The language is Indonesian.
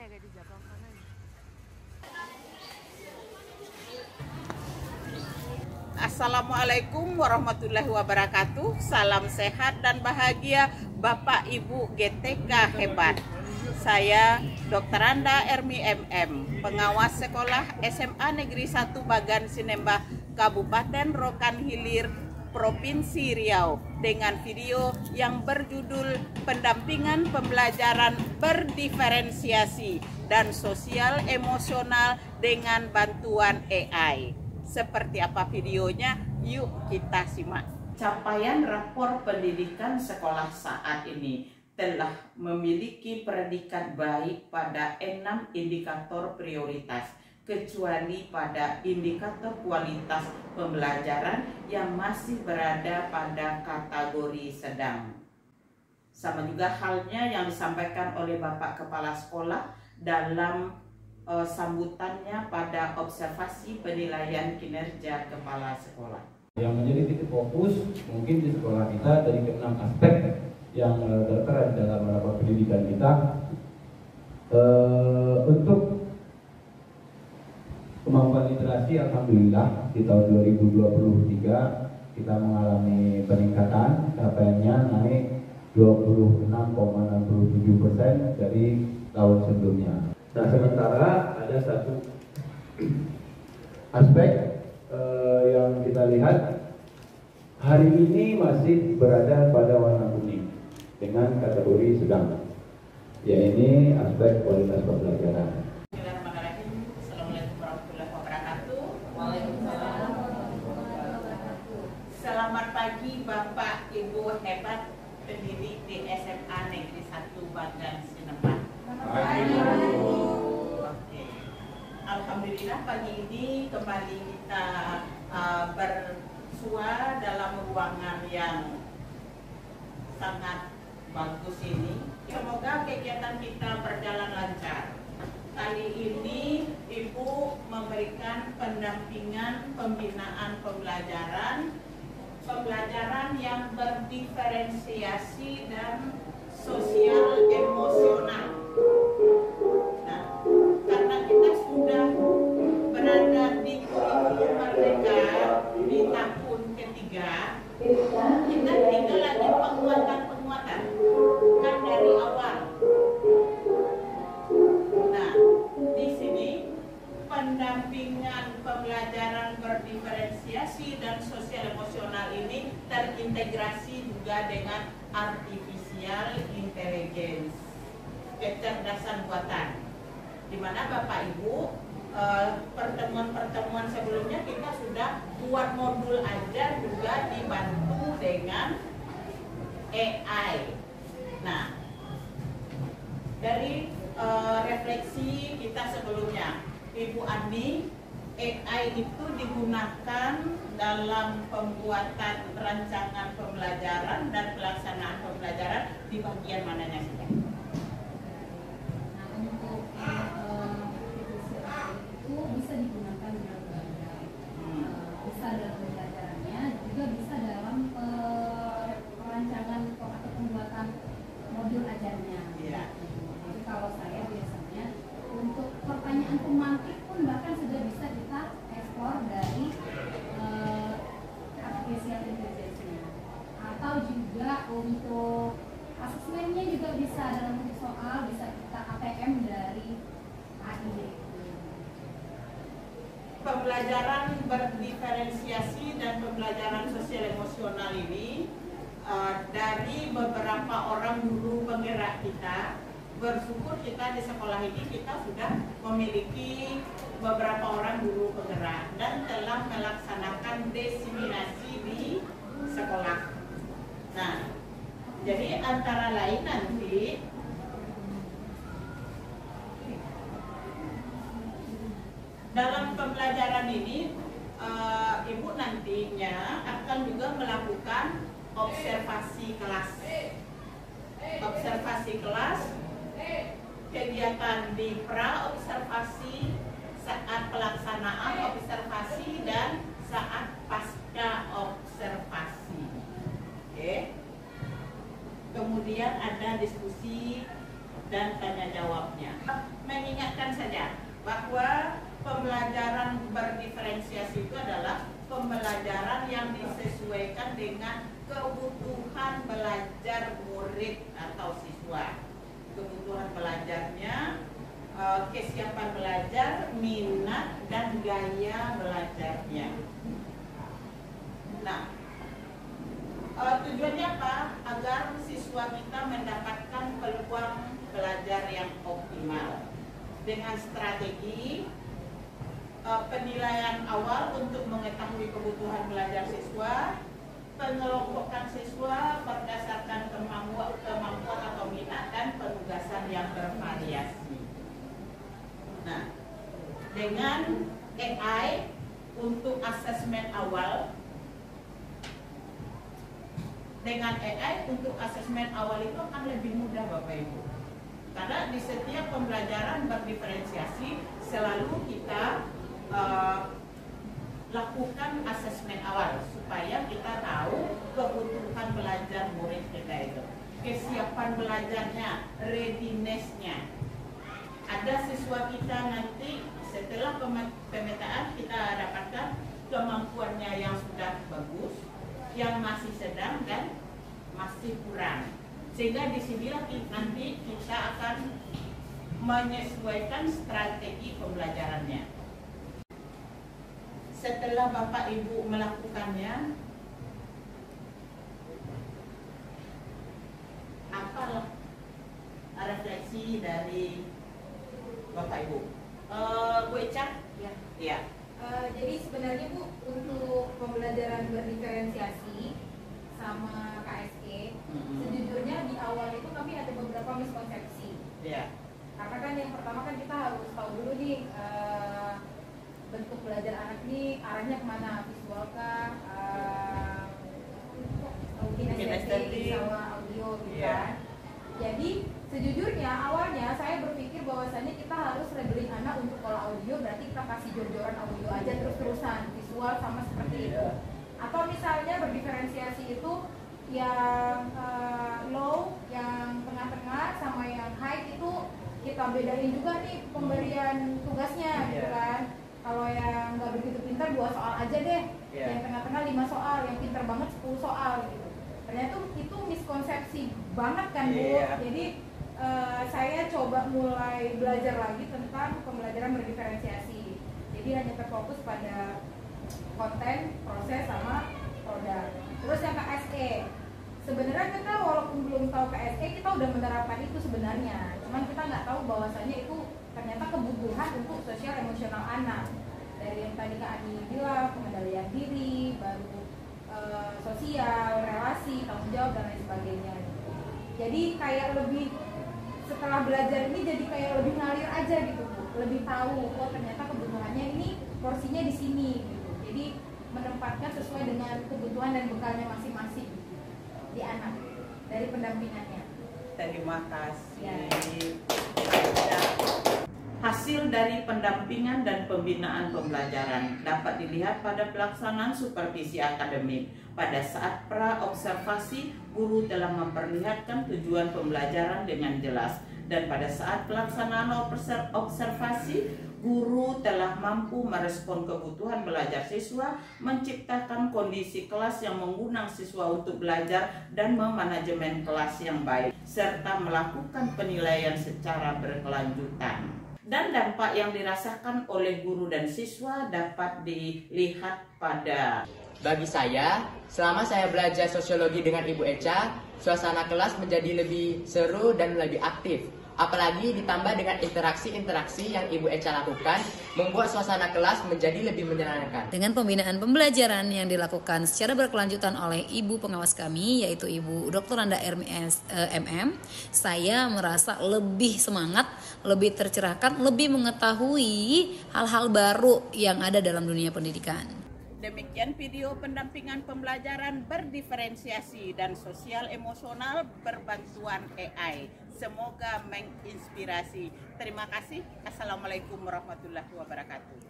ya kayak di Jepang sana ya. Assalamualaikum warahmatullahi wabarakatuh. Salam sehat dan bahagia Bapak Ibu GTK hebat. Saya Dr. Anda Ermi MM, pengawas sekolah SMA Negeri 1 Bagan Sinembah, Kabupaten Rokan Hilir, Provinsi Riau, dengan video yang berjudul Pendampingan Pembelajaran Berdiferensiasi dan Sosial Emosional dengan Bantuan AI. Seperti apa videonya? Yuk kita simak. Capaian rapor pendidikan sekolah saat ini telah memiliki predikat baik pada 6 indikator prioritas, kecuali pada indikator kualitas pembelajaran yang masih berada pada kategori sedang. Sama juga halnya yang disampaikan oleh Bapak Kepala Sekolah dalam sambutannya pada observasi penilaian kinerja kepala sekolah. Yang menjadi titik fokus mungkin di sekolah kita dari ke-6 aspek yang tertera dalam rapor pendidikan kita. Untuk kemampuan literasi, alhamdulillah di tahun 2023 kita mengalami peningkatan, capaiannya naik 26,67% dari tahun sebelumnya. Nah, sementara ada satu aspek yang kita lihat hari ini masih berada pada warna kuning dengan kategori sedang, yaitu aspek kualitas pembelajaran. Bismillahirrahmanirrahim. Assalamualaikum warahmatullahi wabarakatuh. Waalaikumsalam. Selamat pagi Bapak Ibu hebat pendidik di SMA Negeri 1 Bagan Sinembah. Alhamdulillah pagi ini kembali kita bersua dalam ruangan yang sangat bagus ini. Semoga kegiatan kita berjalan lancar. Kali ini Ibu memberikan pendampingan pembinaan pembelajaran yang berdiferensiasi dan sosial emosional. Nah, karena kita sudah berada di kurikulum merdeka di tahun ketiga, kita tinggal lagi penguatan kan dari awal. Nah, di sini pendampingan pembelajaran berdiferensiasi dan sosial emosional ini terintegrasi juga dengan artificial intelligence, kecerdasan buatan, di mana Bapak Ibu pertemuan-pertemuan sebelumnya kita sudah buat modul ajar juga dibantu dengan AI. Nah, dari refleksi kita sebelumnya, Ibu Ani, AI itu digunakan dalam pembuatan rancangan pembelajaran dan pelaksanaan pembelajaran di bagian mananya saja? Nah, untuk itu bisa digunakan dalam berbagai, bisa dalam pembelajarannya, juga bisa dalam perancangan atau pembuatan modul ajarnya. Ya. Jadi kalau saya biasanya untuk pertanyaan pemantik pun bahkan sudah bisa kita ekspor dari artificial intelligence-nya, atau juga untuk asesmennya juga bisa dalam bentuk soal, bisa kita ATM dari AI. Pembelajaran berdiferensiasi dan pembelajaran sosial emosional ini dari beberapa orang guru penggerak kita, bersyukur kita di sekolah ini kita sudah memiliki beberapa orang guru penggerak dan telah melaksanakan diseminasi di sekolah. Nah, jadi antara lain nanti dalam pembelajaran ini Ibu nantinya akan juga melakukan observasi kelas. Kegiatan di pra-observasi, saat pelaksanaan observasi, dan saat pasca observasi. Oke. Kemudian ada diskusi dan tanya jawabnya. bahwa pembelajaran berdiferensiasi itu adalah pembelajaran yang disesuaikan dengan kebutuhan belajar murid atau siswa. Kebutuhan belajarnya, kesiapan belajar, minat, dan gaya belajarnya. Nah, tujuannya apa? Agar siswa kita mendapatkan peluang belajar yang optimal dengan strategi penilaian awal untuk mengetahui kebutuhan belajar siswa, pengelompokan siswa berdasarkan kemampuan atau minat, dan penugasan yang bervariasi. Nah, dengan AI untuk asesmen awal, itu akan lebih mudah Bapak Ibu. Karena di setiap pembelajaran berdiferensiasi selalu kita lakukan asesmen awal supaya kita tahu kebutuhan belajar murid kita itu, kesiapan belajarnya, readiness-nya. Ada siswa kita nanti setelah pemetaan kita dapatkan kemampuannya yang sudah bagus, yang masih sedang, dan masih kurang. Sehingga disinilah nanti kita akan menyesuaikan strategi pembelajarannya. Setelah Bapak Ibu melakukannya, apalah refleksi dari Bapak Ibu? Bu Eca? Ya. Ya. Jadi sebenarnya Bu, untuk pembelajaran berdiferensiasi sama KSE, sejujurnya di awal itu kami ada beberapa miskonsepsi. Ya. Karena kan yang pertama kan kita harus tahu dulu nih bentuk belajar anak ini arahnya kemana, visual kah, kinestetik sama audio gitu kan. Jadi sejujurnya awalnya saya berpikir bahwasannya kita harus labeling anak untuk pola audio, berarti kita kasih jor-joran audio aja terus-terusan, visual sama seperti itu. Atau misalnya berdiferensiasi itu yang low, yang tengah-tengah sama yang high itu kita bedain juga nih pemberian tugasnya gitu kan. Kalau yang nggak begitu pintar 2 soal aja deh, yang tengah-tengah 5 soal, yang pintar banget 10 soal gitu. Ternyata itu miskonsepsi banget kan Bu. Jadi saya coba mulai belajar lagi tentang pembelajaran berdiferensiasi. Jadi hanya terfokus pada konten, proses, sama produk. Terus yang KSE, sebenarnya kita walaupun belum tahu KSE, kita udah menerapkan itu sebenarnya. Cuman kita nggak tahu bahwasannya itu ternyata kebutuhan untuk sosial emosional anak. Dari yang tadi Kak Ani bilang, pengendalian diri, baru sosial, relasi, tanggung jawab, dan lain sebagainya. Jadi kayak lebih, setelah belajar ini jadi kayak lebih ngalir aja gitu Bu. Lebih tahu, oh ternyata kebutuhannya ini porsinya di sini gitu. Jadi menempatkan sesuai dengan kebutuhan dan bekalnya masing-masing di anak dari pendampingannya. Terima kasih. Ya. Hasil dari pendampingan dan pembinaan pembelajaran dapat dilihat pada pelaksanaan supervisi akademik. Pada saat pra-observasi, guru telah memperlihatkan tujuan pembelajaran dengan jelas. Dan pada saat pelaksanaan observasi, guru telah mampu merespon kebutuhan belajar siswa, menciptakan kondisi kelas yang mengundang siswa untuk belajar dan memanajemen kelas yang baik, serta melakukan penilaian secara berkelanjutan. Dan dampak yang dirasakan oleh guru dan siswa dapat dilihat pada... Bagi saya, selama saya belajar sosiologi dengan Ibu Eca, suasana kelas menjadi lebih seru dan lebih aktif. Apalagi ditambah dengan interaksi-interaksi yang Ibu Eca lakukan, membuat suasana kelas menjadi lebih menyenangkan. Dengan pembinaan pembelajaran yang dilakukan secara berkelanjutan oleh Ibu pengawas kami, yaitu Ibu Dr. Randa Ermi MM, saya merasa lebih semangat, lebih tercerahkan, lebih mengetahui hal-hal baru yang ada dalam dunia pendidikan. Demikian video pendampingan pembelajaran berdiferensiasi dan sosial emosional berbantuan AI. Semoga menginspirasi. Terima kasih. Assalamualaikum warahmatullahi wabarakatuh.